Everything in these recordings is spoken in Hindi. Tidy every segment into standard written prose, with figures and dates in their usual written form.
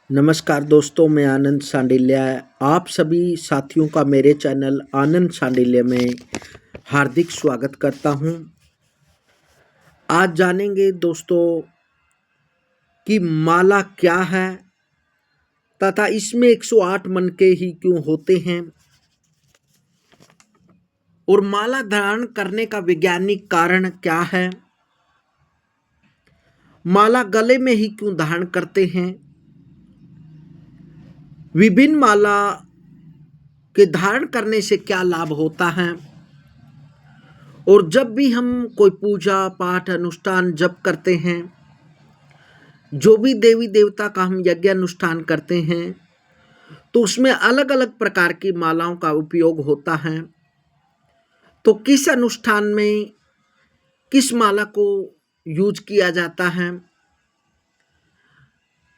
नमस्कार दोस्तों, मैं आनंद सांडिल्या। आप सभी साथियों का मेरे चैनल आनंद सांडिल्य में हार्दिक स्वागत करता हूं। आज जानेंगे दोस्तों कि माला क्या है तथा इसमें 108 मनके ही क्यों होते हैं और माला धारण करने का वैज्ञानिक कारण क्या है। माला गले में ही क्यों धारण करते हैं। विभिन्न माला के धारण करने से क्या लाभ होता है और जब भी हम कोई पूजा पाठ अनुष्ठान जप करते हैं, जो भी देवी देवता का हम यज्ञ अनुष्ठान करते हैं, तो उसमें अलग अलग प्रकार की मालाओं का उपयोग होता है। तो किस अनुष्ठान में किस माला को यूज किया जाता है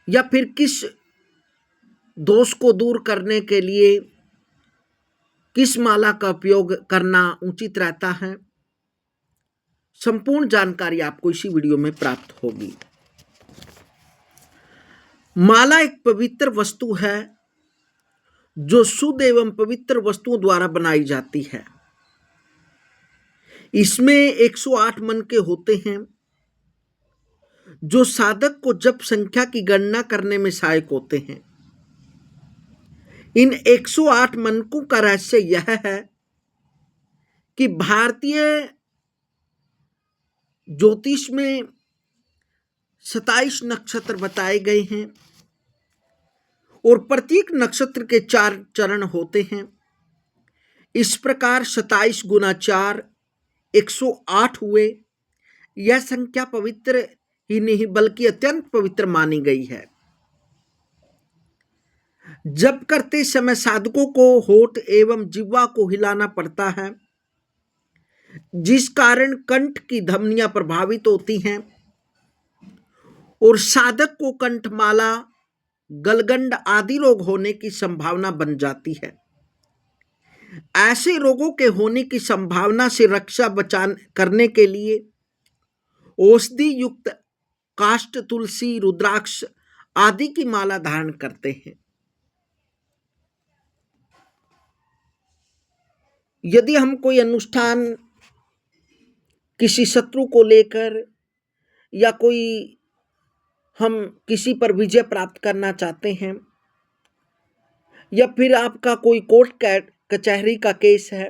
या फिर किस दोष को दूर करने के लिए किस माला का उपयोग करना उचित रहता है, संपूर्ण जानकारी आपको इसी वीडियो में प्राप्त होगी। माला एक पवित्र वस्तु है जो शुद्ध एवं पवित्र वस्तुओं द्वारा बनाई जाती है। इसमें 108 मनके होते हैं जो साधक को जप संख्या की गणना करने में सहायक होते हैं। इन 108 मनकों का रहस्य यह है कि भारतीय ज्योतिष में 27 नक्षत्र बताए गए हैं और प्रत्येक नक्षत्र के 4 चरण होते हैं। इस प्रकार 27 गुना 4 108 हुए। यह संख्या पवित्र ही नहीं बल्कि अत्यंत पवित्र मानी गई है। जप करते समय साधकों को होठ एवं जिह्वा को हिलाना पड़ता है, जिस कारण कंठ की धमनियां प्रभावित होती हैं और साधक को कंठमाला, गलगंड आदि रोग होने की संभावना बन जाती है। ऐसे रोगों के होने की संभावना से रक्षा बचान करने के लिए औषधि युक्त काष्ठ, तुलसी, रुद्राक्ष आदि की माला धारण करते हैं। यदि हम कोई अनुष्ठान किसी शत्रु को लेकर या कोई हम किसी पर विजय प्राप्त करना चाहते हैं या फिर आपका कोई कोर्ट कचहरी का केस है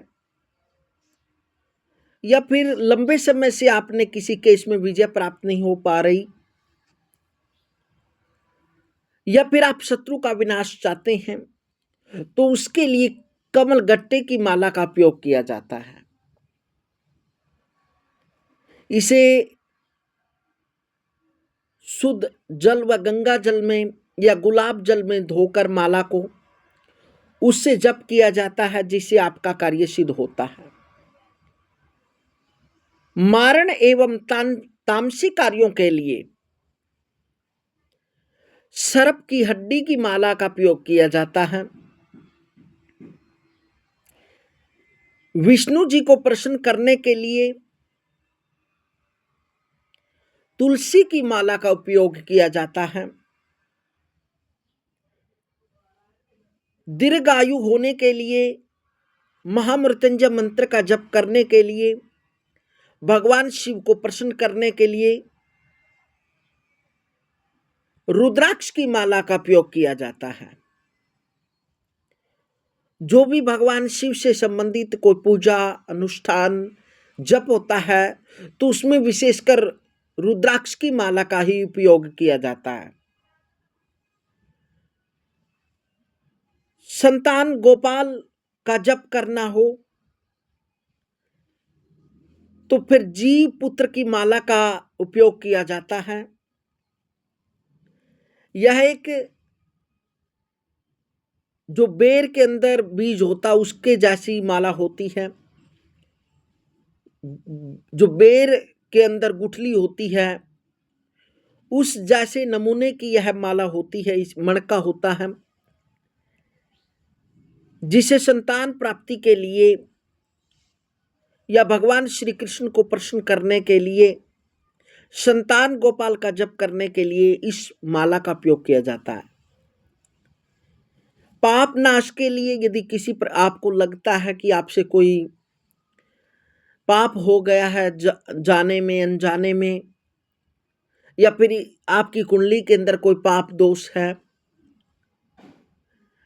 या फिर लंबे समय से आपने किसी केस में विजय प्राप्त नहीं हो पा रही या फिर आप शत्रु का विनाश चाहते हैं, तो उसके लिए कमल गट्टे की माला का उपयोग किया जाता है। इसे शुद्ध जल व गंगा जल में या गुलाब जल में धोकर माला को उससे जप किया जाता है, जिससे आपका कार्य सिद्ध होता है। मारण एवं तामसिक कार्यों के लिए सर्प की हड्डी की माला का प्रयोग किया जाता है। विष्णु जी को प्रसन्न करने के लिए तुलसी की माला का उपयोग किया जाता है। दीर्घायु होने के लिए, महामृत्युंजय मंत्र का जप करने के लिए, भगवान शिव को प्रसन्न करने के लिए रुद्राक्ष की माला का प्रयोग किया जाता है। जो भी भगवान शिव से संबंधित कोई पूजा अनुष्ठान जप होता है, तो उसमें विशेषकर रुद्राक्ष की माला का ही उपयोग किया जाता है। संतान गोपाल का जप करना हो तो फिर जीव पुत्र की माला का उपयोग किया जाता है। यह एक जो बेर के अंदर बीज होता उसके जैसी माला होती है। जो बेर के अंदर गुठली होती है उस जैसे नमूने की यह माला होती है, इस मणका होता है, जिसे संतान प्राप्ति के लिए या भगवान श्री कृष्ण को प्रसन्न करने के लिए, संतान गोपाल का जप करने के लिए इस माला का उपयोग किया जाता है। पाप नाश के लिए यदि किसी पर आपको लगता है कि आपसे कोई पाप हो गया है जाने में अनजाने में, या फिर आपकी कुंडली के अंदर कोई पाप दोष है,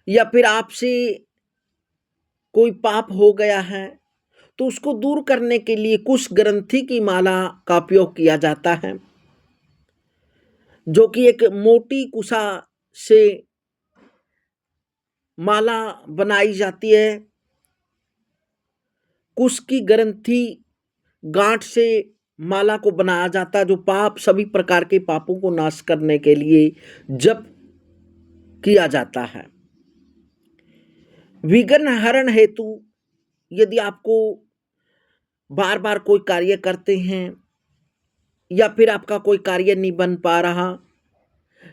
या फिर आपसे कोई पाप हो गया है, तो उसको दूर करने के लिए कुश ग्रंथि की माला का उपयोग किया जाता है, जो कि एक मोटी कुशा से माला बनाई जाती है। कुश की ग्रंथि गांठ से माला को बनाया जाता है, जो पाप सभी प्रकार के पापों को नाश करने के लिए जप किया जाता है। विघ्न हरण हेतु यदि आपको बार बार कोई कार्य करते हैं, या फिर आपका कोई कार्य नहीं बन पा रहा,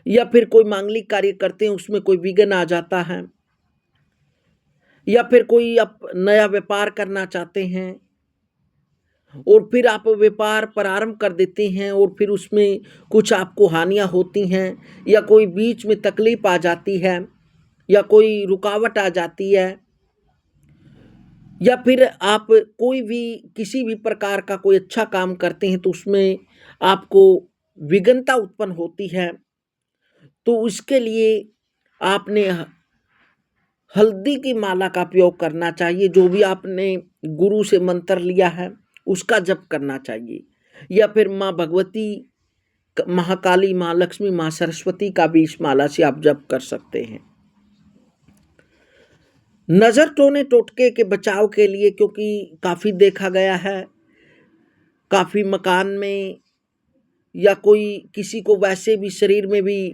या फिर कोई मांगलिक कार्य करते हैं उसमें कोई विघ्न आ जाता है, या फिर कोई आप नया व्यापार करना चाहते हैं और फिर आप व्यापार प्रारंभ कर देते हैं और फिर उसमें कुछ आपको हानियां होती हैं, या कोई बीच में तकलीफ आ जाती है, या कोई रुकावट आ जाती है, या फिर आप कोई भी किसी भी प्रकार का कोई अच्छा काम करते हैं तो उसमें आपको विघ्नता उत्पन्न होती है, तो उसके लिए आपने हल्दी की माला का प्रयोग करना चाहिए। जो भी आपने गुरु से मंत्र लिया है उसका जप करना चाहिए, या फिर माँ भगवती, महाकाली, माँ लक्ष्मी, माँ सरस्वती का भी इस माला से आप जप कर सकते हैं। नजर टोने टोटके के बचाव के लिए, क्योंकि काफी देखा गया है, काफी मकान में या कोई किसी को वैसे भी शरीर में भी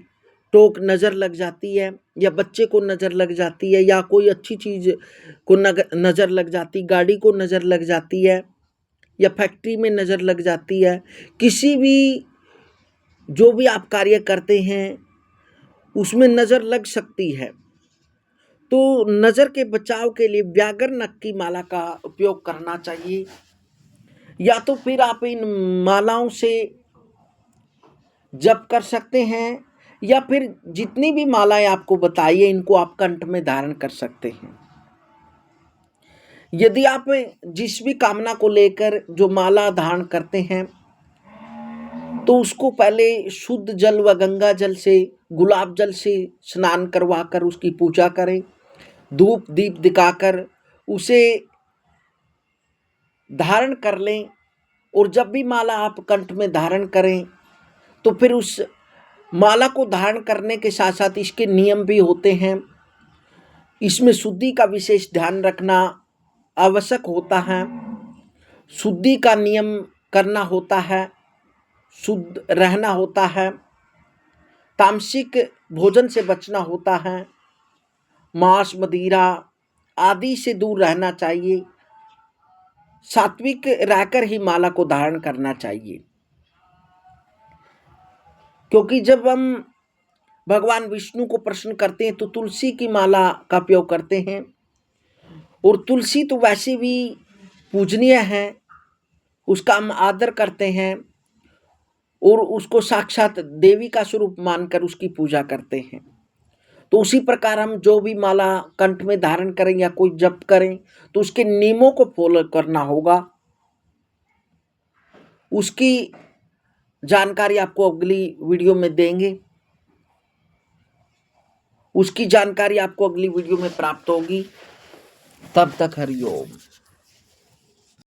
टोक नजर लग जाती है, या बच्चे को नजर लग जाती है, या कोई अच्छी चीज को नजर लग जाती, गाड़ी को नजर लग जाती है, या फैक्ट्री में नजर लग जाती है, किसी भी जो भी आप कार्य करते हैं उसमें नजर लग सकती है। तो नजर के बचाव के लिए व्याघ्र नख की माला का उपयोग करना चाहिए, या तो फिर आप इन मालाओं से जप कर सकते हैं, या फिर जितनी भी मालाएं आपको बताई है इनको आप कंठ में धारण कर सकते हैं। यदि आप जिस भी कामना को लेकर जो माला धारण करते हैं तो उसको पहले शुद्ध जल व गंगा जल से, गुलाब जल से स्नान करवाकर उसकी पूजा करें, धूप दीप दिखाकर उसे धारण कर लें। और जब भी माला आप कंठ में धारण करें तो फिर उस माला को धारण करने के साथ साथ इसके नियम भी होते हैं। इसमें शुद्धि का विशेष ध्यान रखना आवश्यक होता है। शुद्धि का नियम करना होता है, शुद्ध रहना होता है, तामसिक भोजन से बचना होता है, मांस मदिरा आदि से दूर रहना चाहिए, सात्विक रहकर ही माला को धारण करना चाहिए। क्योंकि जब हम भगवान विष्णु को प्रसन्न करते हैं तो तुलसी की माला का उपयोग करते हैं, और तुलसी तो वैसे भी पूजनीय है, उसका हम आदर करते हैं और उसको साक्षात देवी का स्वरूप मानकर उसकी पूजा करते हैं। तो उसी प्रकार हम जो भी माला कंठ में धारण करें या कोई जप करें तो उसके नियमों को फॉलो करना होगा। उसकी जानकारी आपको अगली वीडियो में देंगे, उसकी जानकारी आपको अगली वीडियो में प्राप्त होगी। तब तक हरिओम।